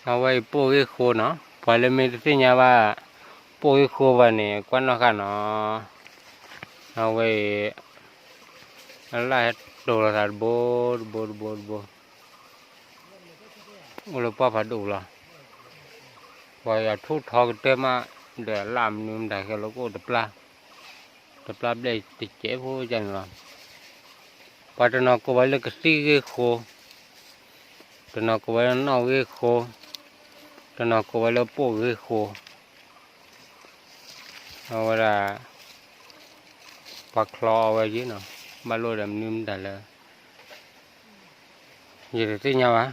เอาไว้ปลูกให้โคเนาะพอเลยมีที่เนี่ยว่าปลูกให้โควันนี้กวนเนาะค่ะเนาะเอาไว้อะไรโดนละโบอุลปะพัดดูละพออยากทุกทอกเต็มมาเดี๋ยวลามนึงได้ก็แล้วก็ตะปลาได้ติดเจ็บหัวจังละพอตอนนั้นก็ไว้เลยก็ซีให้โคตอนนั้นก็ไว้นอกให้โคตอนนั้นก็ไว้แล้วปลูกให้โคเอาเวลาปักคลอไว้ยี่เนาะมาโลดนิ่มได้เลยยี่สิที่เนี่ยวะ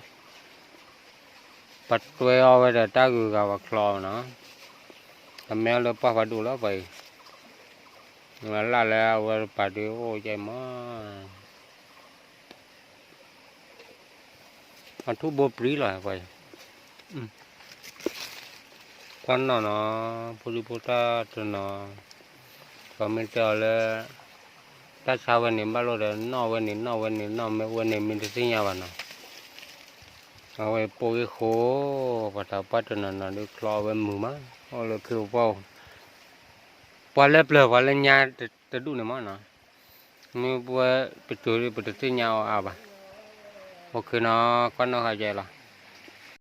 ปัดตัวเอาไว้แต่ตากูกับปักคลอเนาะทำแมวเลยป้าพัดดูแล้วไปแล้วแล้วว่าปัดดูโอ้ใจมากมันทุบบปรีเลยไปควันเนาะพูดพูดตาตัวเนาะก็ไม่เจอเลยถ้าเช้าวันนี้บ้านเราเดินนอกวันนี้ไม่วันนี้มีแต่สิ่งอย่างวันเนาะเอาไว้ปลูกโคปัดปัดตัวนั้นดูคลอไว้มือมั้งเอาเลยคือว่าพอเล็บเลยพอเล่นยาจะดูหน่อยมั้งเนาะมีบัวไปตัวสิ่งอย่างเอาบ่โอเคเนาะก็น่าเข้าใจละ